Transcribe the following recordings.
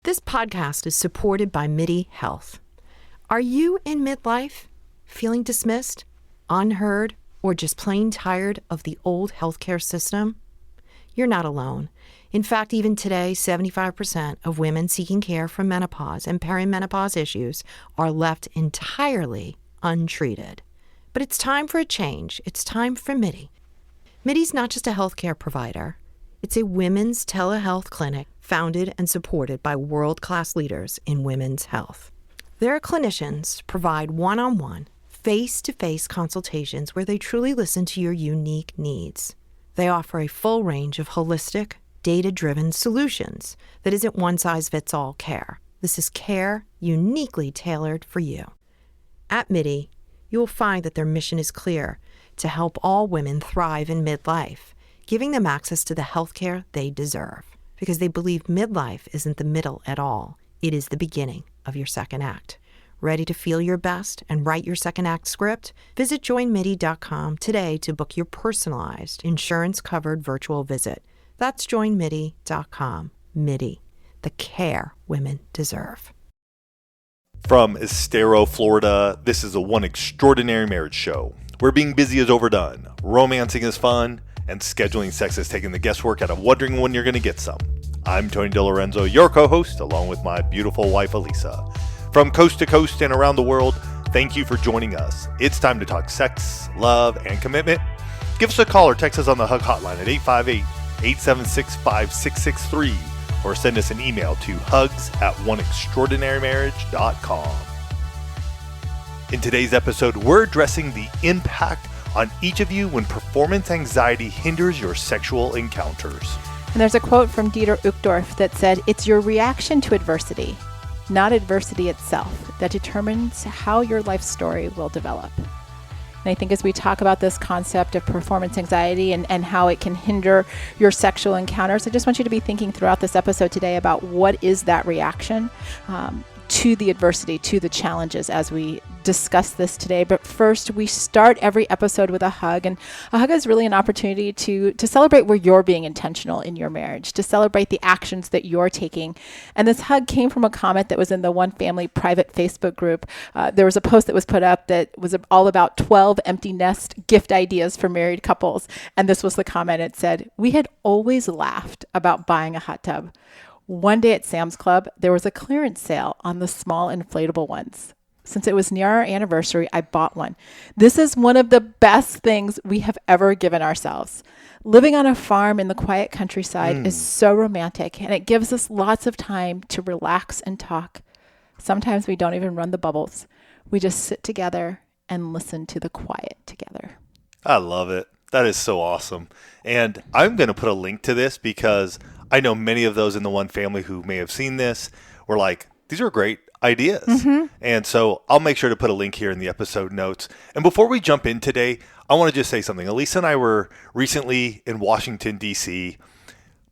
This podcast is supported by MIDI Health. Are you in midlife, feeling dismissed, unheard, or just plain tired of the old healthcare system? You're not alone. In fact, even today, 75% of women seeking care for menopause and perimenopause issues are left entirely untreated. But it's time for a change. It's time for MIDI. MIDI's not just a healthcare provider. It's a women's telehealth clinic founded and supported by world-class leaders in women's health. Their clinicians provide one-on-one, face-to-face consultations where they truly listen to your unique needs. They offer a full range of holistic, data-driven solutions that isn't one-size-fits-all care. This is care uniquely tailored for you. At MIDI, you will find that their mission is clear: to help all women thrive in midlife, giving them access to the healthcare they deserve. Because they believe midlife isn't the middle at all. It is the beginning of your second act. Ready to feel your best and write your second act script? Visit joinmidi.com today to book your personalized, insurance-covered virtual visit. That's joinmidi.com. MIDI, the care women deserve. From Estero, Florida, this is a One Extraordinary Marriage show, where being busy is overdone, romancing is fun, and scheduling sex is taking the guesswork out of wondering when you're going to get some. I'm Tony DeLorenzo, your co-host, along with my beautiful wife, Elisa. From coast to coast and around the world, thank you for joining us. It's time to talk sex, love, and commitment. Give us a call or text us on the Hug hotline at 858-876-5663, or send us an email to hugs@oneextraordinarymarriage.com. In today's episode, we're addressing the impact on each of you when performance anxiety hinders your sexual encounters. And there's a quote from Dieter Uchtdorf that said, "It's your reaction to adversity, not adversity itself, that determines how your life story will develop." And I think as we talk about this concept of performance anxiety and how it can hinder your sexual encounters, I just want you to be thinking throughout this episode today about what is that reaction to the adversity, to the challenges as we discuss this today. But first, we start every episode with a hug, and a hug is really an opportunity to celebrate where you're being intentional in your marriage, to celebrate the actions that you're taking. And this hug came from a comment that was in the One Family private Facebook group. There was a post that was put up that was all about 12 empty nest gift ideas for married couples. And this was the comment. It said, "We had always laughed about buying a hot tub. One day at Sam's Club, there was a clearance sale on the small inflatable ones. Since it was near our anniversary, I bought one. This is one of the best things we have ever given ourselves. Living on a farm in the quiet countryside is so romantic, and it gives us lots of time to relax and talk. Sometimes we don't even run the bubbles. We just sit together and listen to the quiet together." I love it. That is so awesome. And I'm going to put a link to this because I know many of those in the One Family who may have seen this were like, these are great ideas. Mm-hmm. And so I'll make sure to put a link here in the episode notes. And before we jump in today, I want to just say something. Elisa and I were recently in Washington, D.C.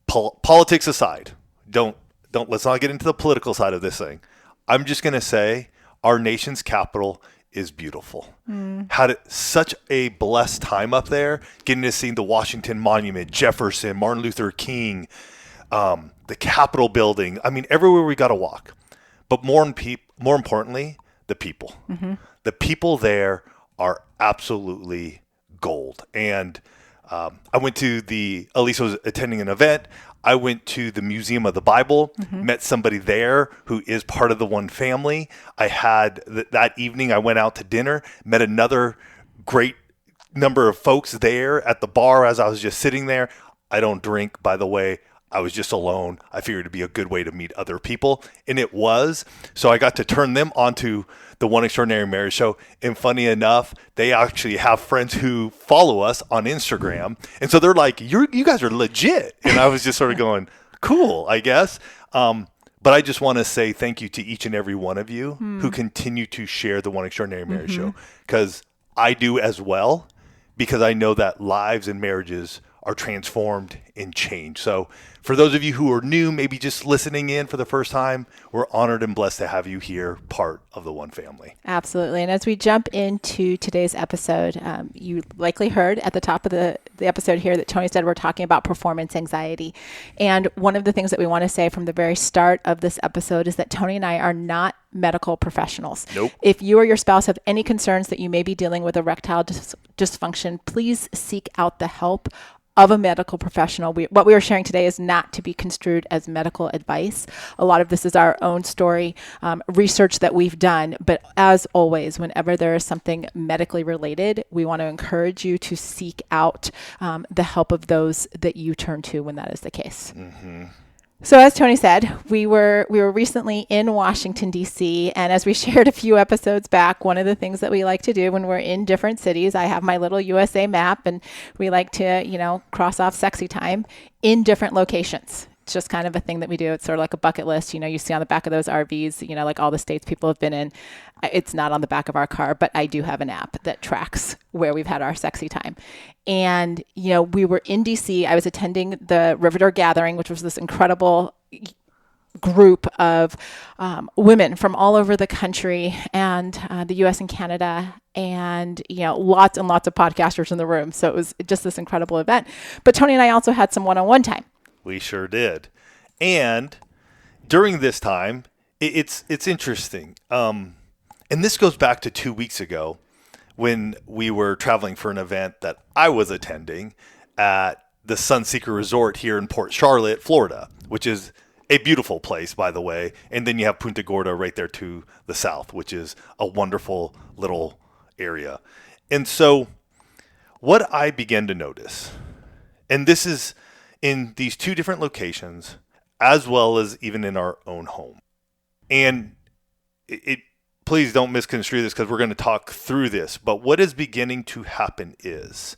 Politics aside, let's not get into the political side of this thing. I'm just going to say our nation's capital is beautiful. Had such a blessed time up there, getting to see the Washington Monument, Jefferson, Martin Luther King, the Capitol building. I mean, everywhere we got to walk. But more importantly, the people. Mm-hmm. The people there are absolutely gold. And I went to Elisa was attending an event. I went to the Museum of the Bible, met somebody there who is part of the One Family. I had that evening, I went out to dinner, met another great number of folks there at the bar as I was just sitting there. I don't drink, by the way. I was just alone. I figured it'd be a good way to meet other people, and it was. So I got to turn them onto the One Extraordinary Marriage show. And funny enough, they actually have friends who follow us on Instagram. And so they're like, you guys are legit. And I was just sort of going, cool, I guess. But I just want to say thank you to each and every one of you who continue to share the One Extraordinary Marriage show, because I do as well, because I know that lives and marriages are transformed and changed. So for those of you who are new, maybe just listening in for the first time, we're honored and blessed to have you here, part of the One Family. Absolutely. And as we jump into today's episode, you likely heard at the top of the episode here that Tony said we're talking about performance anxiety. And one of the things that we want to say from the very start of this episode is that Tony and I are not medical professionals. Nope. If you or your spouse have any concerns that you may be dealing with erectile dysfunction, please seek out the help of a medical professional. What we are sharing today is not to be construed as medical advice. A lot of this is our own story, research that we've done. But as always, whenever there is something medically related, we want to encourage you to seek out the help of those that you turn to when that is the case. Mm-hmm. So as Tony said, we were recently in Washington, D.C., and as we shared a few episodes back, one of the things that we like to do when we're in different cities, I have my little USA map, and we like to, cross off sexy time in different locations. It's just kind of a thing that we do. It's sort of like a bucket list. You see on the back of those RVs, like all the states people have been in. It's not on the back of our car, but I do have an app that tracks where we've had our sexy time. And, we were in DC. I was attending the Riveter Gathering, which was this incredible group of women from all over the country and the U.S. and Canada, and lots and lots of podcasters in the room. So it was just this incredible event. But Tony and I also had some one-on-one time. We sure did. And during this time, it's interesting. And this goes back to 2 weeks ago when we were traveling for an event that I was attending at the Sunseeker Resort here in Port Charlotte, Florida, which is a beautiful place, by the way. And then you have Punta Gorda right there to the south, which is a wonderful little area. And so what I began to notice, and this is in these two different locations, as well as even in our own home. And please don't misconstrue this because we're going to talk through this. But what is beginning to happen is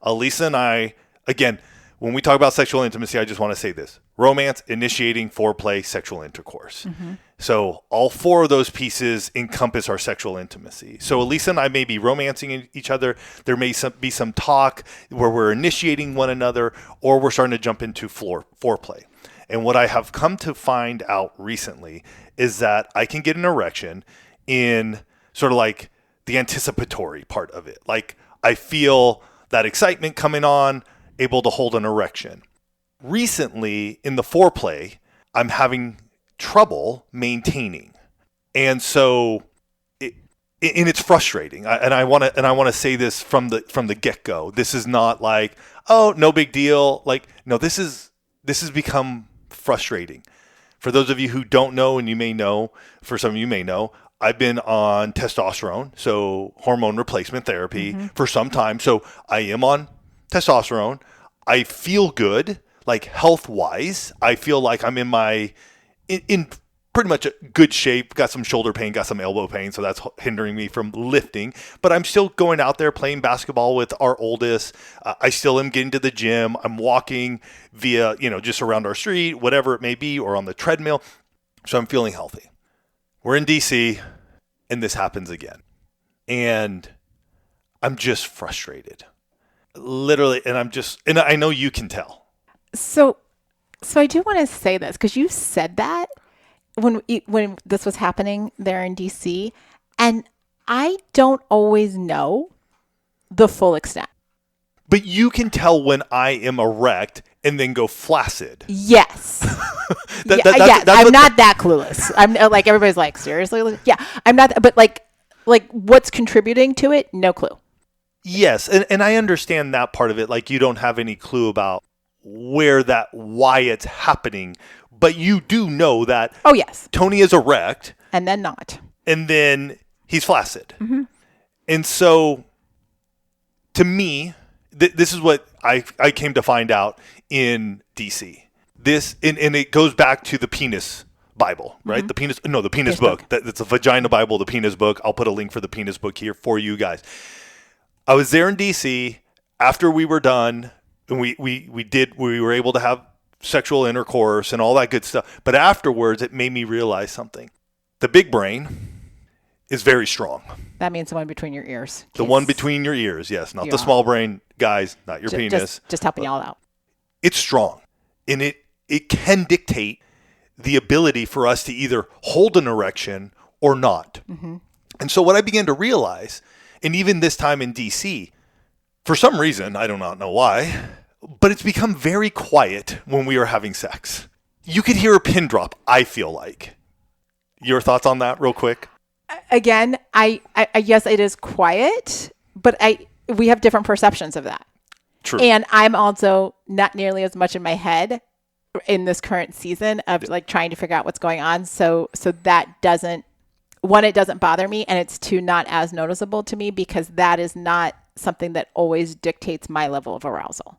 Elisa and I, again, when we talk about sexual intimacy, I just want to say this: romance, initiating, foreplay, sexual intercourse. Mm-hmm. So all four of those pieces encompass our sexual intimacy. So Elisa and I may be romancing each other. There may be some talk where we're initiating one another, or we're starting to jump into foreplay. And what I have come to find out recently is that I can get an erection in sort of like the anticipatory part of it. Like I feel that excitement coming on, able to hold an erection. Recently in the foreplay, I'm having trouble maintaining. And so it's frustrating. I want to say this from the get-go. This is not like, oh, no big deal. Like, no, this has become frustrating. For those of you who don't know, and you may know, for some of you may know, I've been on testosterone, so hormone replacement therapy for some time. So I am on testosterone. I feel good, like health-wise. I feel like I'm in pretty much a good shape. Got some shoulder pain, got some elbow pain, so that's hindering me from lifting. But I'm still going out there playing basketball with our oldest. I still am getting to the gym. I'm walking via, just around our street, whatever it may be, or on the treadmill. So I'm feeling healthy. We're in DC, and this happens again. And I'm just frustrated. Literally, and I know you can tell. So I do want to say this, because you said that when this was happening there in DC, and I don't always know the full extent. But you can tell when I am erect and then go flaccid. Yes. I'm not that clueless. I'm like, everybody's like, seriously? Yeah, I'm not. But like what's contributing to it? No clue. Yes, and I understand that part of it. Like, you don't have any clue about why it's happening, but you do know that. Oh yes. Tony is erect, and then not, and then he's flaccid, and so to me, this is what I came to find out in DC. This and it goes back to the penis Bible, right? The penis book. That's a vagina Bible, the penis book. I'll put a link for the penis book here for you guys. I was there in DC after we were done, and we were able to have sexual intercourse and all that good stuff. But afterwards, it made me realize something. The big brain is very strong. That means the one between your ears. The one between your ears, yes. Not the small brain. guys, not your penis. Just helping y'all out. It's strong, and it can dictate the ability for us to either hold an erection or not. And so what I began to realize, and even this time in DC, for some reason, I do not know why, but it's become very quiet when we are having sex. You could hear a pin drop, I feel like. Your thoughts on that real quick? Again, I yes, it is quiet, but we have different perceptions of that. True. And I'm also not nearly as much in my head in this current season of like trying to figure out what's going on. So that doesn't, one, it doesn't bother me, and it's two, not as noticeable to me because that is not something that always dictates my level of arousal.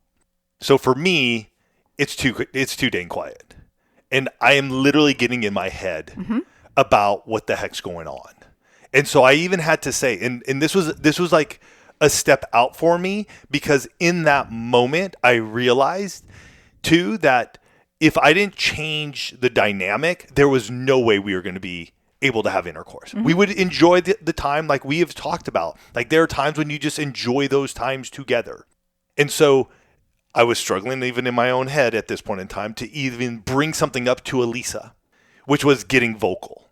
So for me, it's too dang quiet. And I am literally getting in my head about what the heck's going on. And so I even had to say, and this was like a step out for me, because in that moment I realized too that if I didn't change the dynamic, there was no way we were going to be able to have intercourse. We would enjoy the time like we have talked about. Like there are times when you just enjoy those times together. And so I was struggling even in my own head at this point in time to even bring something up to Elisa, which was getting vocal.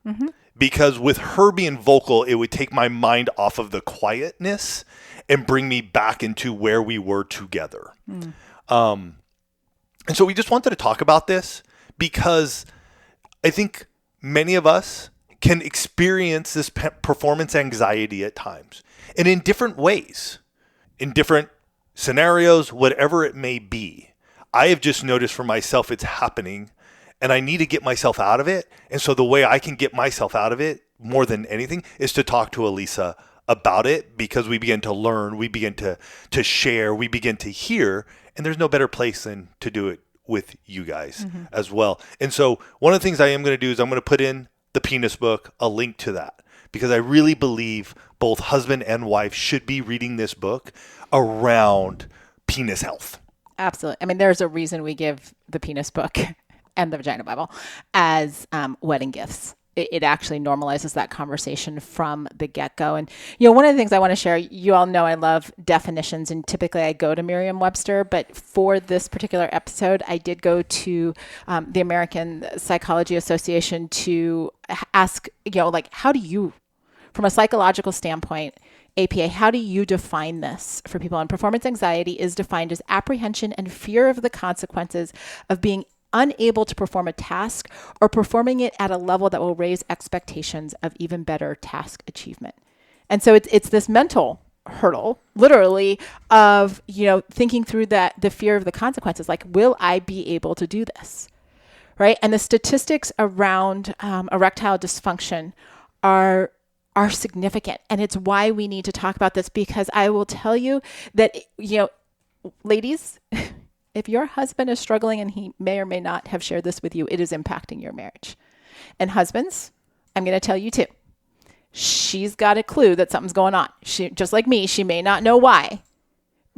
Because with her being vocal, it would take my mind off of the quietness and bring me back into where we were together. And so we just wanted to talk about this because I think many of us can experience this performance anxiety at times and in different ways, in different scenarios, whatever it may be. I have just noticed for myself it's happening and I need to get myself out of it. And so the way I can get myself out of it more than anything is to talk to Elisa about it, because we begin to learn, we begin to share, we begin to hear, and there's no better place than to do it with you guys as well. And so one of the things I am going to do is I'm going to put in the penis book, a link to that, because I really believe both husband and wife should be reading this book around penis health. Absolutely. I mean, there's a reason we give the penis book and the vagina Bible as wedding gifts. It actually normalizes that conversation from the get-go. And, one of the things I want to share, you all know I love definitions, and typically I go to Merriam-Webster, but for this particular episode, I did go to the American Psychology Association to ask, how do you, from a psychological standpoint, APA, how do you define this for people? And performance anxiety is defined as apprehension and fear of the consequences of being unable to perform a task or performing it at a level that will raise expectations of even better task achievement. And so it's this mental hurdle, literally, of, thinking through the fear of the consequences. Like, will I be able to do this? Right? And the statistics around erectile dysfunction are significant. And it's why we need to talk about this, because I will tell you that, ladies, if your husband is struggling, and he may or may not have shared this with you, it is impacting your marriage. And husbands, I'm going to tell you too. She's got a clue that something's going on. She, just like me, she may not know why.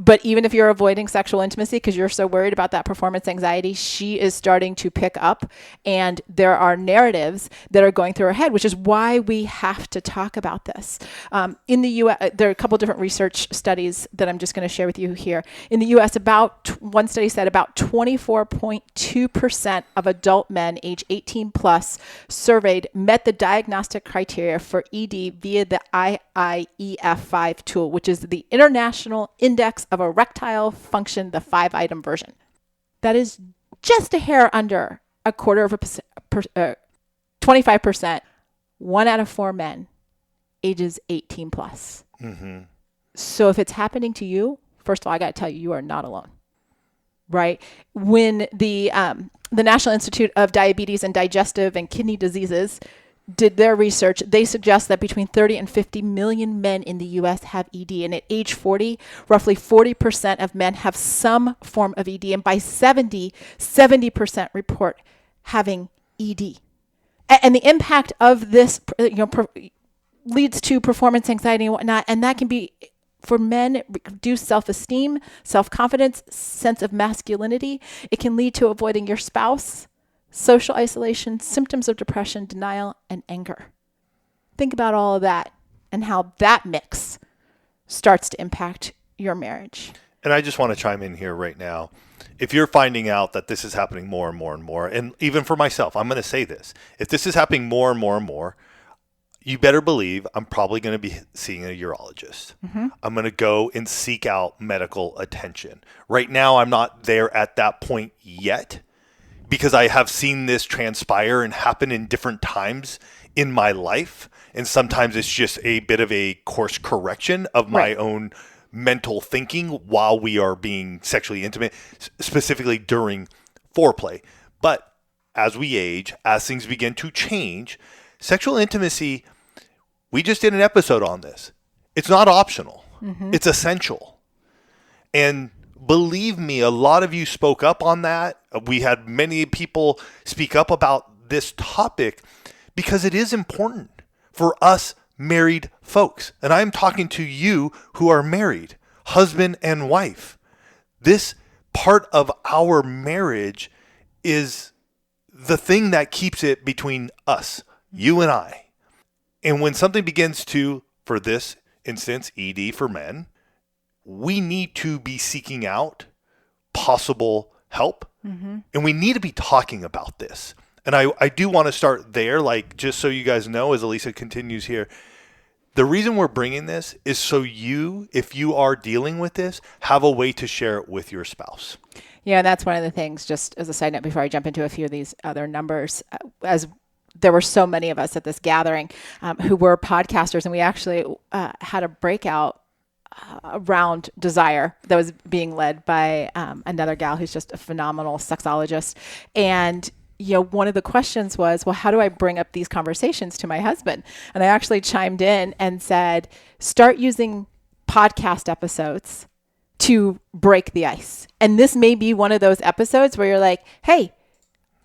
But even if you're avoiding sexual intimacy because you're so worried about that performance anxiety, she is starting to pick up, and there are narratives that are going through her head, which is why we have to talk about this. In the U.S., there are a couple different research studies that I'm just going to share with you here. In the U.S., one study said about 24.2% of adult men age 18 plus surveyed met the diagnostic criteria for ED via the IIEF5 tool, which is the International Index of Erectile Function, the 5-item version. That is just a hair under 25%, 1 out of 4 men ages 18 plus. So if it's happening to you, first of all, I got to tell you, you are not alone, right? When the National Institute of Diabetes and Digestive and Kidney Diseases did their research, they suggest that between 30 and 50 million men in the U.S. have ED. And at age 40, roughly 40% of men have some form of ED. And by 70% report having ED. And the impact of this leads to performance anxiety and whatnot. And that can be, for men, reduced self-esteem, self-confidence, sense of masculinity. It can lead to avoiding your spouse, social isolation, symptoms of depression, denial, and anger. Think about all of that and how that mix starts to impact your marriage. And I just want to chime in here right now. If you're finding out that this is happening more and more and more, and even for myself, I'm going to say this. If this is happening more and more and more, you better believe I'm probably going to be seeing a urologist. I'm going to go and seek out medical attention. Right now, I'm not there at that point yet because I have seen this transpire and happen in different times in my life. And sometimes it's just a bit of a course correction of my own mental thinking while we are being sexually intimate, specifically during foreplay. But as we age, as things begin to change, sexual intimacy, we just did an episode on this. It's not optional. It's essential. And believe me, a lot of you spoke up on that. We had many people speak up about this topic because it is important for us married folks. And I'm talking to you who are married, husband and wife. This part of our marriage is the thing that keeps it between us, you and I. And when something begins to, for this instance, ED for men, we need to be seeking out possible help. And we need to be talking about this. And I do want to start there, like, just so you guys know, as Elisa continues here, the reason we're bringing this is so you, if you are dealing with this, have a way to share it with your spouse. Yeah, that's one of the things, just as a side note, before I jump into a few of these other numbers, as there were so many of us at this gathering who were podcasters, and we actually had a breakout around desire that was being led by another gal who's just a phenomenal sexologist. And one of the questions was, well, how do I bring up these conversations to my husband? And I actually chimed in and said, start using podcast episodes to break the ice. And this may be one of those episodes where you're like, hey,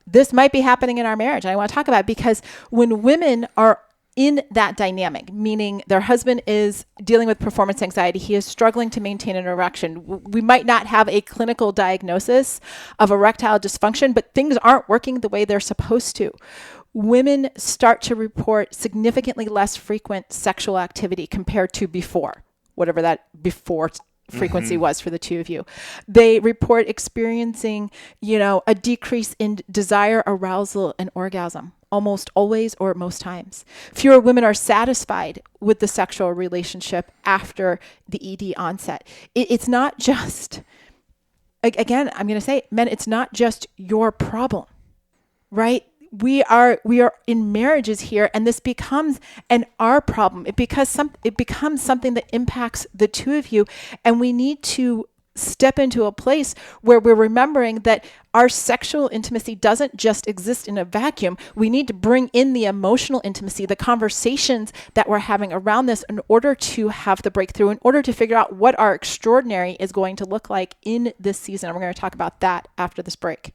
this might be happening in our marriage. And I want to talk about it because when women are in that dynamic, meaning their husband is dealing with performance anxiety, he is struggling to maintain an erection. We might not have a clinical diagnosis of erectile dysfunction, but things aren't working the way they're supposed to. Women start to report significantly less frequent sexual activity compared to before, whatever that before frequency was for the two of you. They report experiencing, a decrease in desire, arousal, and orgasm. Almost always or most times. Fewer women are satisfied with the sexual relationship after the ED onset. It's not just, again, I'm going to say, men, it's not just your problem, right? We are in marriages here, and this becomes our problem. It becomes something that impacts the two of you, and we need to step into a place where we're remembering that our sexual intimacy doesn't just exist in a vacuum. We need to bring in the emotional intimacy, the conversations that we're having around this in order to have the breakthrough, in order to figure out what our extraordinary is going to look like in this season. And we're going to talk about that after this break.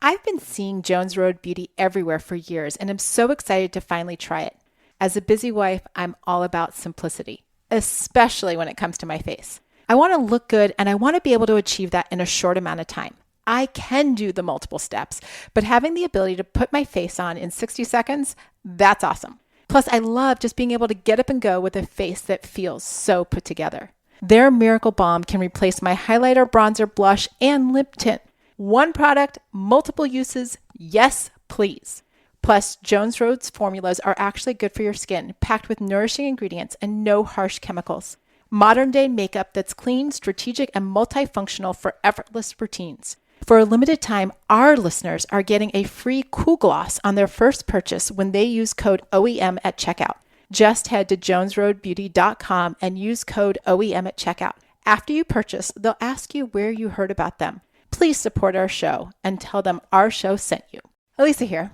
I've been seeing Jones Road Beauty everywhere for years, and I'm so excited to finally try it. As a busy wife, I'm all about simplicity, especially when it comes to my face. I want to look good, and I want to be able to achieve that in a short amount of time. I can do the multiple steps, but having the ability to put my face on in 60 seconds, that's awesome. Plus, I love just being able to get up and go with a face that feels so put together. Their Miracle Balm can replace my highlighter, bronzer, blush, and lip tint. One product, multiple uses, yes, please. Plus, Jones Road's formulas are actually good for your skin, packed with nourishing ingredients and no harsh chemicals. Modern day makeup that's clean, strategic, and multifunctional for effortless routines. For a limited time, our listeners are getting a free cool gloss on their first purchase when they use code OEM at checkout. Just head to jonesroadbeauty.com and use code OEM at checkout. After you purchase, they'll ask you where you heard about them. Please support our show and tell them our show sent you. Elisa here.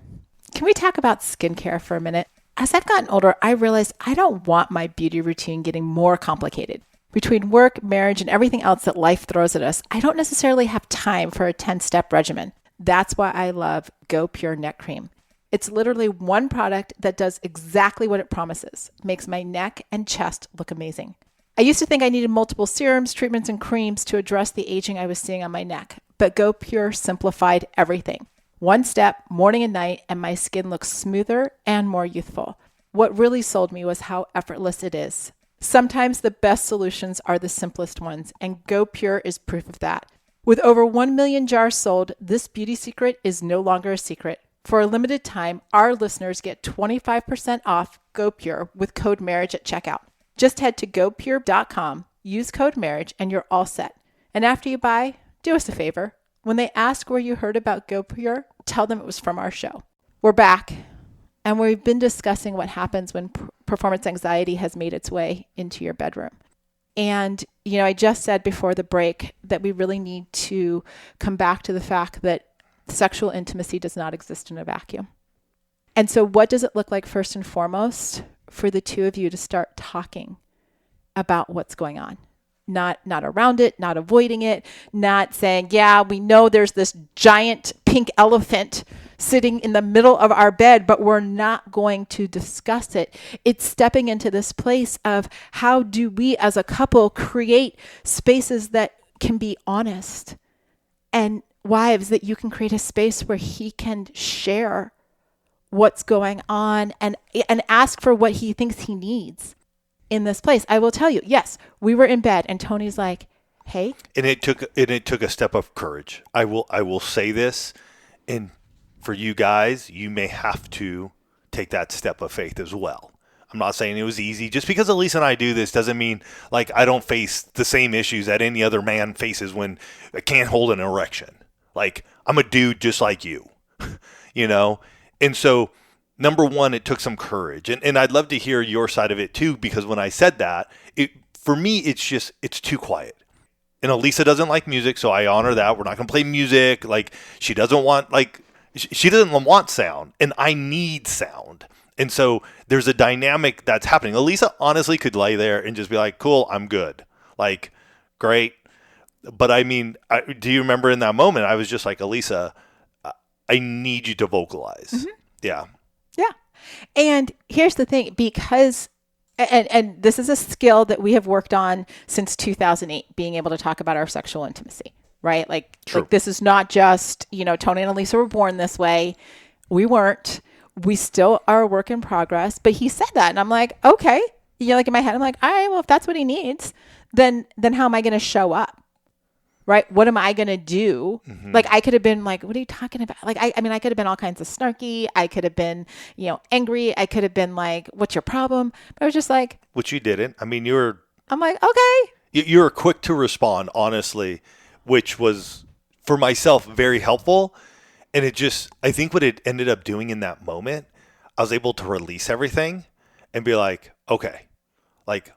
Can we talk about skincare for a minute? As I've gotten older, I realized I don't want my beauty routine getting more complicated. Between work, marriage, and everything else that life throws at us, I don't necessarily have time for a 10-step regimen. That's why I love Go Pure Neck Cream. It's literally one product that does exactly what it promises, makes my neck and chest look amazing. I used to think I needed multiple serums, treatments, and creams to address the aging I was seeing on my neck, but Go Pure simplified everything. One step, morning and night, and my skin looks smoother and more youthful. What really sold me was how effortless it is. Sometimes the best solutions are the simplest ones, and Go Pure is proof of that. With over 1 million jars sold, this beauty secret is no longer a secret. For a limited time, our listeners get 25% off Go Pure with code MARRIAGE at checkout. Just head to gopure.com, use code MARRIAGE, and you're all set. And after you buy, do us a favor. When they ask where you heard about Go Pure, tell them it was from our show. We're back, and we've been discussing what happens when performance anxiety has made its way into your bedroom. And, I just said before the break that we really need to come back to the fact that sexual intimacy does not exist in a vacuum. And so what does it look like first and foremost for the two of you to start talking about what's going on? Not around it, not avoiding it, not saying, yeah, we know there's this giant pink elephant sitting in the middle of our bed, but we're not going to discuss it. It's stepping into this place of how do we as a couple create spaces that can be honest, and wives, that you can create a space where he can share what's going on and ask for what he thinks he needs in this place. I will tell you, yes, we were in bed and Tony's like, hey. And it took a step of courage. I will say this, and for you guys, you may have to take that step of faith as well. I'm not saying it was easy. Just because Elisa and I do this doesn't mean like I don't face the same issues that any other man faces when I can't hold an erection. Like, I'm a dude just like you, And so, number one, it took some courage. And I'd love to hear your side of it too, because when I said that, for me, it's too quiet. And Elisa doesn't like music, so I honor that. We're not going to play music. Like, she doesn't want sound, and I need sound. And so there's a dynamic that's happening. Elisa honestly could lay there and just be like, cool, I'm good. Like, great. But I mean, do you remember in that moment, I was just like, Elisa, I need you to vocalize. Mm-hmm. Yeah. Yeah. And here's the thing, because, and this is a skill that we have worked on since 2008, being able to talk about our sexual intimacy, right? Like this is not just, Tony and Elisa were born this way. We weren't. We still are a work in progress. But he said that, and I'm like, okay. Like in my head, I'm like, all right, well, if that's what he needs, then how am I going to show up? Right? What am I going to do? Mm-hmm. Like, I could have been like, what are you talking about? Like, I mean, I could have been all kinds of snarky. I could have been, angry. I could have been like, what's your problem? But I was just like. Which you didn't. I mean, I'm like, okay. You were quick to respond, honestly, which was, for myself, very helpful. And I think what it ended up doing in that moment, I was able to release everything and be like, okay, like,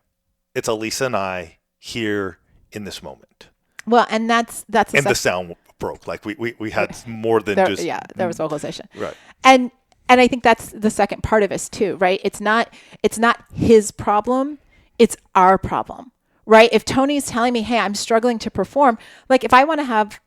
it's Elisa and I here in this moment. Well, and that's the sound broke. Like we had more than just there was vocalization. Right. And I think that's the second part of this too, right? It's not his problem, it's our problem. Right? If Tony's telling me, "Hey, I'm struggling to perform," like if I want to have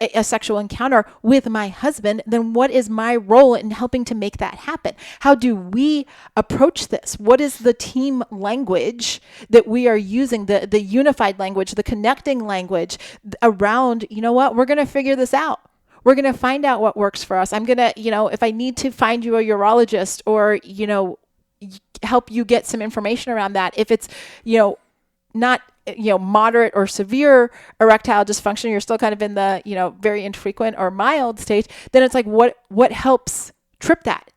a sexual encounter with my husband, then what is my role in helping to make that happen? How do we approach this? What is the team language that we are using, the unified language, the connecting language around, we're going to figure this out. We're going to find out what works for us. I'm going to, if I need to find you a urologist or, help you get some information around that. If it's, not moderate or severe erectile dysfunction, you're still kind of in the, very infrequent or mild stage, then it's like, what helps trip that?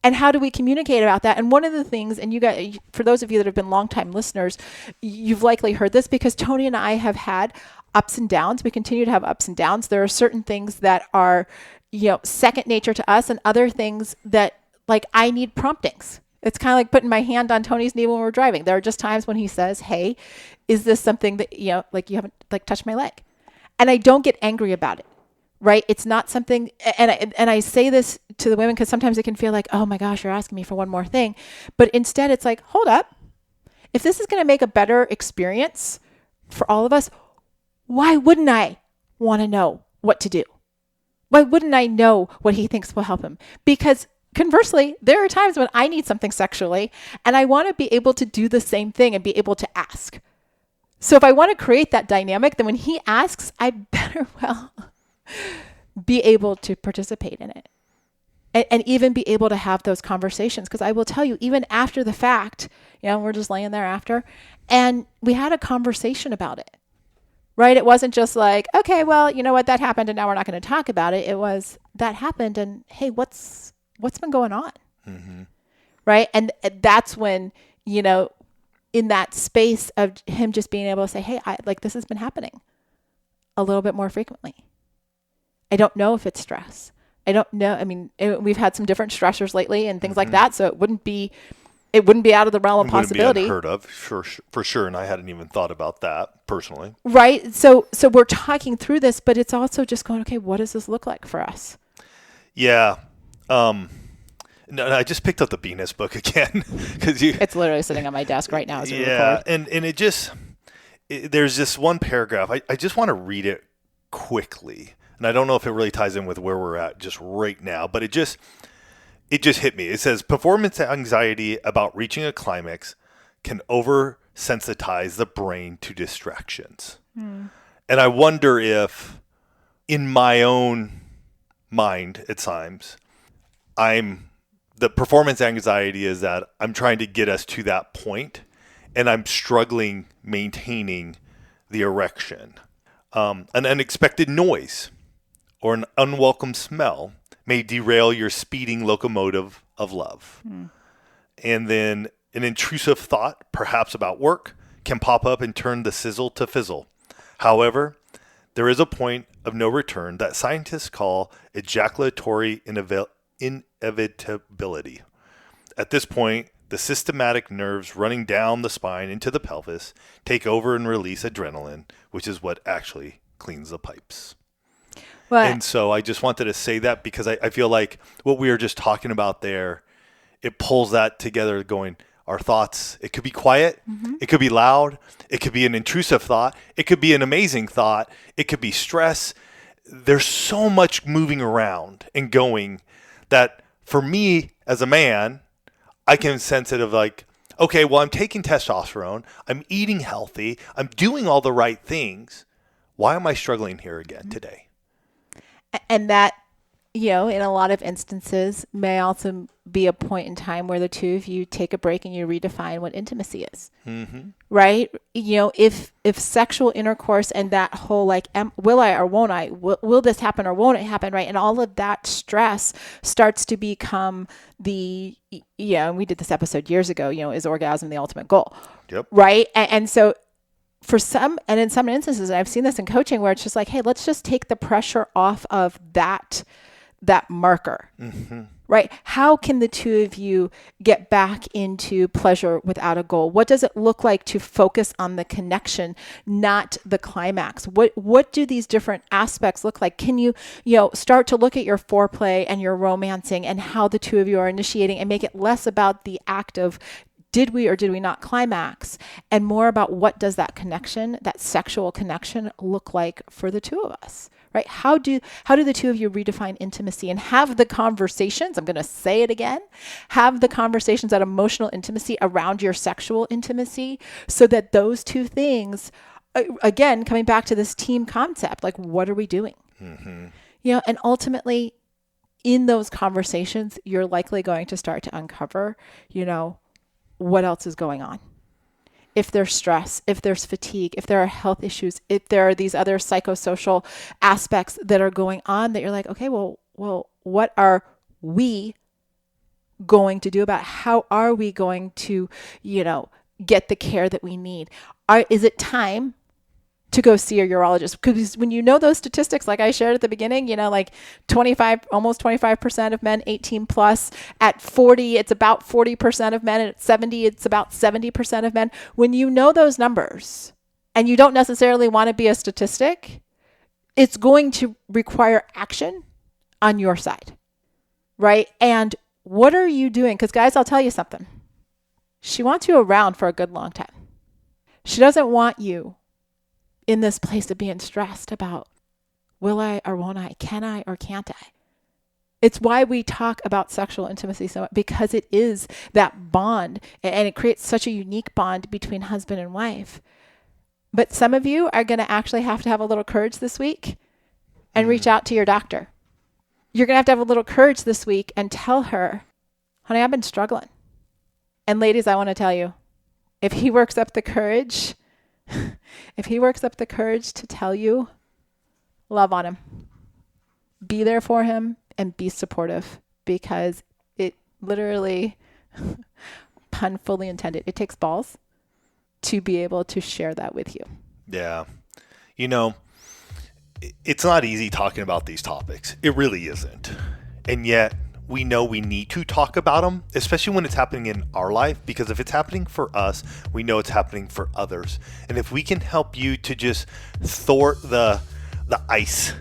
And how do we communicate about that? And one of the things, and you guys, for those of you that have been longtime listeners, you've likely heard this because Tony and I have had ups and downs. We continue to have ups and downs. There are certain things that are, second nature to us and other things that like I need promptings. It's kind of like putting my hand on Tony's knee when we're driving. There are just times when he says, hey, is this something that, like you haven't like touched my leg? And I don't get angry about it, right? It's not something, and I say this to the women because sometimes it can feel like, oh my gosh, you're asking me for one more thing. But instead it's like, hold up. If this is going to make a better experience for all of us, why wouldn't I want to know what to do? Why wouldn't I know what he thinks will help him? Because conversely, there are times when I need something sexually and I want to be able to do the same thing and be able to ask. So if I want to create that dynamic, then when he asks, I better well be able to participate in it. and even be able to have those conversations. Because I will tell you, even after the fact, we're just laying there after, and we had a conversation about it, right? It wasn't just like, okay, well, you know what, that happened and now we're not going to talk about it. It was, that happened and hey, what's been going on? Mm-hmm. Right? And that's when, in that space of him just being able to say, hey, this has been happening a little bit more frequently. I don't know if it's stress. I don't know. I mean, we've had some different stressors lately and things like that. So it wouldn't be out of the realm of possibility. It wouldn't be unheard of, for sure. And I hadn't even thought about that personally. Right. So we're talking through this, but it's also just going, okay, what does this look like for us? Yeah. No, I just picked up the Venus book again because it's literally sitting on my desk right now as we record. Yeah, and there's this one paragraph. I just want to read it quickly, and I don't know if it really ties in with where we're at just right now, but it just hit me. It says performance anxiety about reaching a climax can oversensitize the brain to distractions, and I wonder if, in my own mind, at times, the performance anxiety is that I'm trying to get us to that point and I'm struggling maintaining the erection. An unexpected noise or an unwelcome smell may derail your speeding locomotive of love. And then an intrusive thought, perhaps about work, can pop up and turn the sizzle to fizzle. However, there is a point of no return that scientists call ejaculatory inevitability. At this point, the systematic nerves running down the spine into the pelvis take over and release adrenaline, which is what actually cleans the pipes. And so I just wanted to say that because I feel like what we were just talking about there, it pulls that together going, our thoughts, it could be quiet, it could be loud, it could be an intrusive thought, it could be an amazing thought, it could be stress. There's so much moving around and going that for me as a man, I can sense it of like, okay, well, I'm taking testosterone, I'm eating healthy, I'm doing all the right things. Why am I struggling here again today? And that, in a lot of instances may also be a point in time where the two of you take a break and you redefine what intimacy is, right? If sexual intercourse and that whole will I or won't I, will this happen or won't it happen, right? And all of that stress starts to become and we did this episode years ago, is orgasm the ultimate goal? Yep. Right? And so for some, and in some instances, and I've seen this in coaching where it's just like, hey, let's just take the pressure off of that marker, right? How can the two of you get back into pleasure without a goal? What does it look like to focus on the connection, not the climax? What do these different aspects look like? Can you, start to look at your foreplay and your romancing and how the two of you are initiating and make it less about the act of did we or did we not climax, and more about what does that connection, that sexual connection, look like for the two of us, right? How do the two of you redefine intimacy and have the conversations? I'm going to say it again. Have the conversations, that emotional intimacy around your sexual intimacy, so that those two things, again, coming back to this team concept, like what are we doing? And ultimately, in those conversations, you're likely going to start to uncover, what else is going on. If there's stress, if there's fatigue, if there are health issues, if there are these other psychosocial aspects that are going on that you're like, okay, well, what are we going to do about it? How are we going to, get the care that we need? Is it time to go see a urologist? Because when you know those statistics, like I shared at the beginning, almost 25% of men 18 plus. At 40, it's about 40% of men. And at 70, it's about 70% of men. When you know those numbers and you don't necessarily want to be a statistic, it's going to require action on your side, right? And what are you doing? Because guys, I'll tell you something. She wants you around for a good long time. She doesn't want you in this place of being stressed about will I or won't I, can I or can't I? It's why we talk about sexual intimacy so much, because it is that bond and it creates such a unique bond between husband and wife. But some of you are going to actually have to have a little courage this week and reach out to your doctor. you're going to have a little courage this week and tell her, honey, I've been struggling. And ladies, I want to tell you, if he works up the courage, to tell you, love on him. Be there for him and be supportive, because it literally, pun fully intended, it takes balls to be able to share that with you. Yeah. You know, it's not easy talking about these topics. It really isn't. And yet we know we need to talk about them, especially when it's happening in our life, because if it's happening for us, we know it's happening for others. And if we can help you to just thwart the ice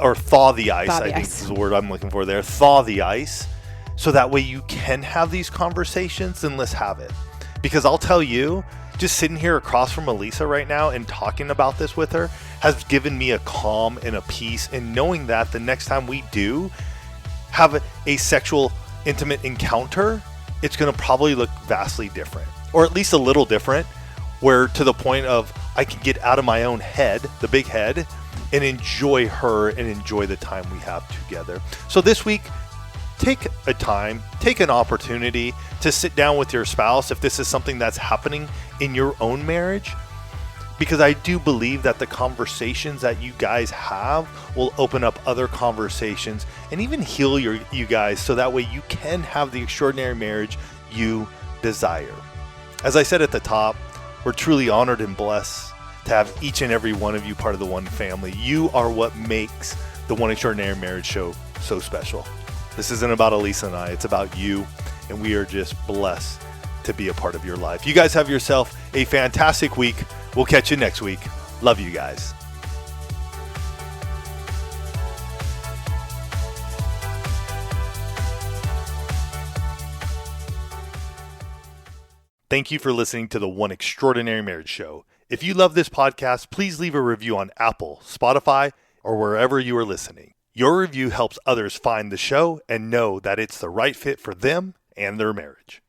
or thaw the ice, I think is the word I'm looking for there, thaw the ice, so that way you can have these conversations, then let's have it. Because I'll tell you, just sitting here across from Elisa right now and talking about this with her has given me a calm and a peace, and knowing that the next time we do have a sexual intimate encounter, it's going to probably look vastly different, or at least a little different, where to the point of I can get out of my own head, the big head, and enjoy her and enjoy the time we have together. So this week, take an opportunity to sit down with your spouse if this is something that's happening in your own marriage, because I do believe that the conversations that you guys have will open up other conversations and even heal you guys, so that way you can have the extraordinary marriage you desire. As I said at the top, we're truly honored and blessed to have each and every one of you part of the One family. You are what makes the One Extraordinary Marriage Show so special. This isn't about Elisa and I, it's about you, and we are just blessed to be a part of your life. You guys have yourself a fantastic week. We'll catch you next week. Love you guys. Thank you for listening to the One Extraordinary Marriage Show. If you love this podcast, please leave a review on Apple, Spotify, or wherever you are listening. Your review helps others find the show and know that it's the right fit for them and their marriage.